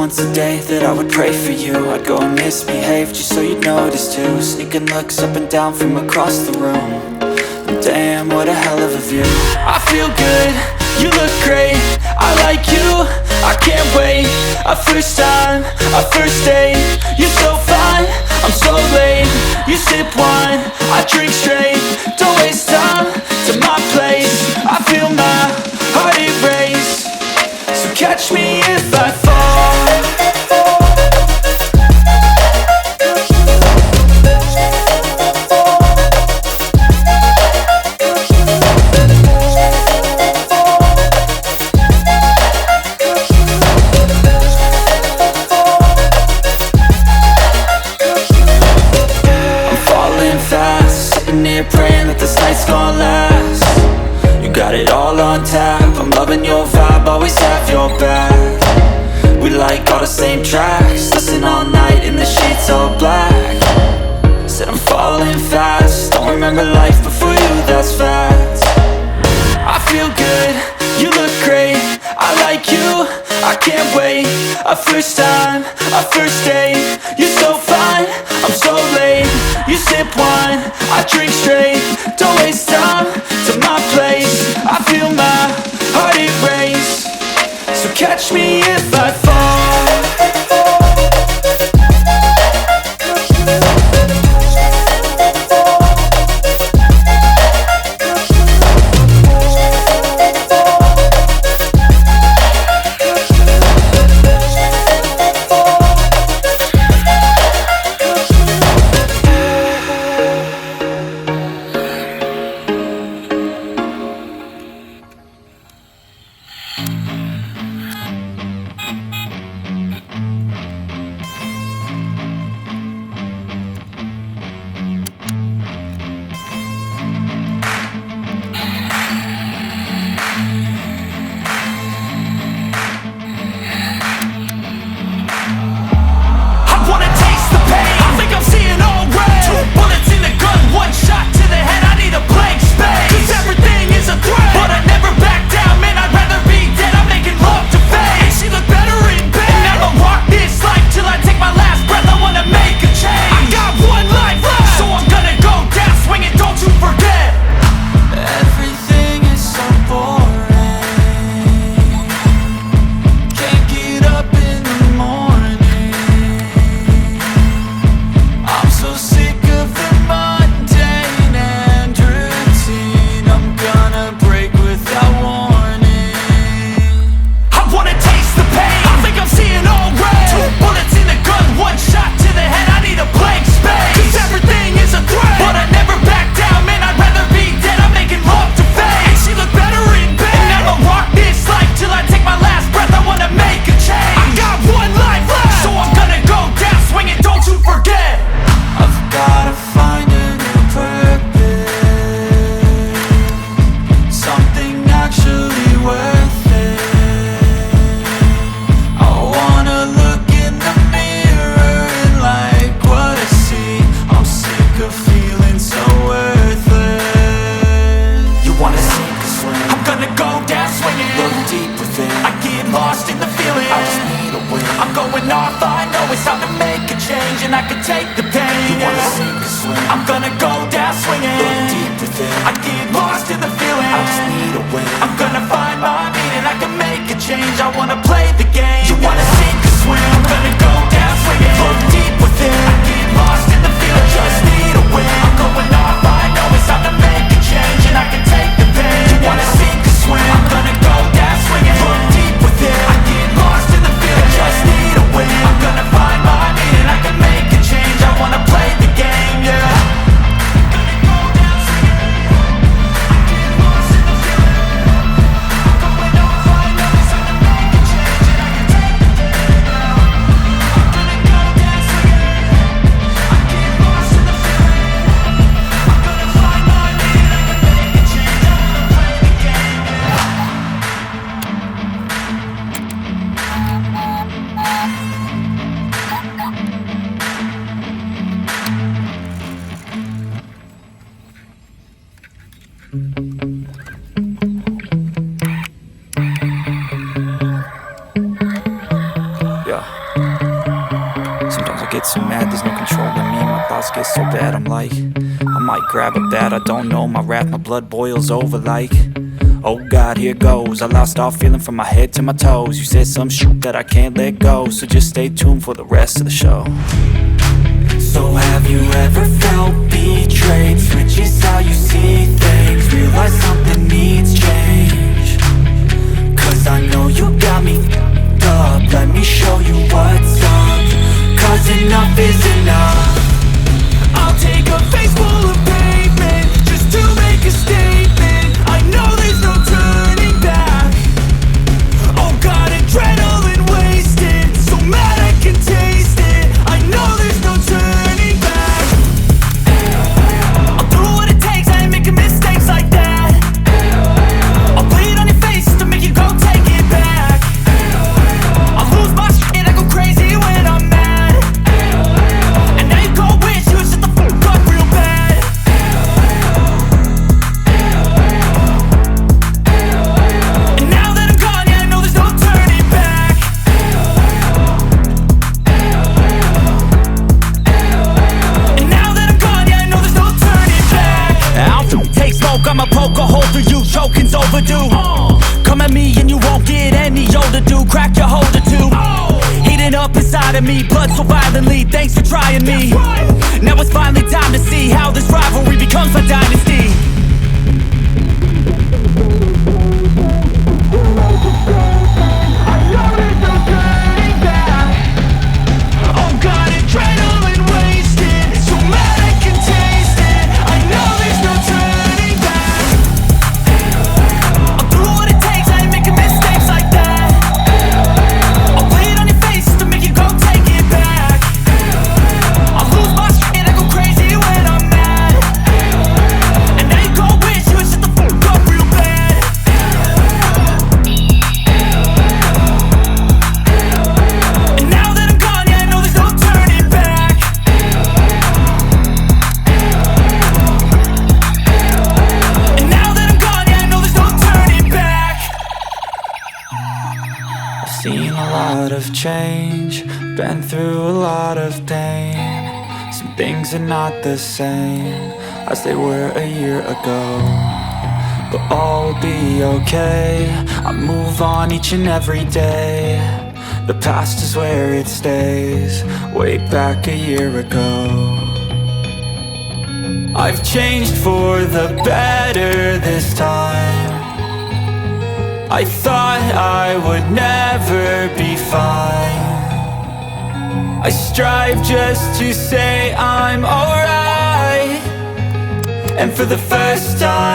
once a day that I would pray for you. I'd go and misbehave just so you'd notice too. Sneaking looks up and down from across the room. And damn, what a hell of a view. I feel good, you look great, I like you, I can't wait. A first time, a first date, you're so fine, I'm so late. You sip wine, I drink straight. Don't waste time to my place. I feel my heart erase. So catch me if I fall. Praying that this night's gonna last. You got it all on tap, I'm loving your vibe, always have your back. We like all the same tracks, listen all night in the sheets all black. Said I'm falling fast, don't remember life before you, that's fact. I feel good, you look great, I like you, I can't wait. A first time, a first date, you're so fine, I'm so late. You sip wine, I drink straight. Don't waste time to my place. I feel my heart erase. So catch me if I fall. Yeah. get so mad, there's no controlling me. My thoughts get so bad, I'm like, I might grab a bat, I don't know. My wrath, my blood boils over like, oh God, here goes. I lost all feeling from my head to my toes. You said some shit that I can't let go, so just stay tuned for the rest of the show. So have you ever felt betrayed? Switches how you see things, realize something needs change. Cause I know you got me f***ed up, let me show you what's up. Cause enough is enough. I'll take a face full of pavement just to make a statement. I know there's no turning back. Oh God, adrenaline wasted, so mad I can taste it. I know there's no turning back. I'll do what it takes, I ain't making mistakes like that. I'll bleed on your face to make you go take it back. I'll lose my shit, I go crazy when I'm mad. And now you go wish you would shut the fuck up real bad. And now that I'm gone, yeah, I know there's no turning back. And now that I'm gone, yeah, I know there's no turning back. I'll take smoke, I'ma poke a hole through you, choking's overdue. Come at me and you won't get any older, dude. Crack your holder too. Heating up inside of me, blood so violently. Thanks for trying me. Now it's finally time to see how this rivalry becomes my dynasty. Oh God, adrenaline wasted, so mad I can taste it. I know there's no turning back. I'll do what it takes, I ain't making mistakes like that. I'll bleed on your face to make you go take it back. I'll lose my shit, I go crazy when I'm mad. And now you go wish you would shut the fuck up real bad. And now that I'm gone, yeah, I know there's no turning back. And now that I'm gone, yeah, I know there's no turning back. I've seen a lot of change, been through a lot of pain. Some things are not the same as they were a year ago, but all will be okay. I move on each and every day. The past is where it stays, way back a year ago. I've changed for the better this time. I thought I would never be fine. I strive just to say I'm alright. And for the first time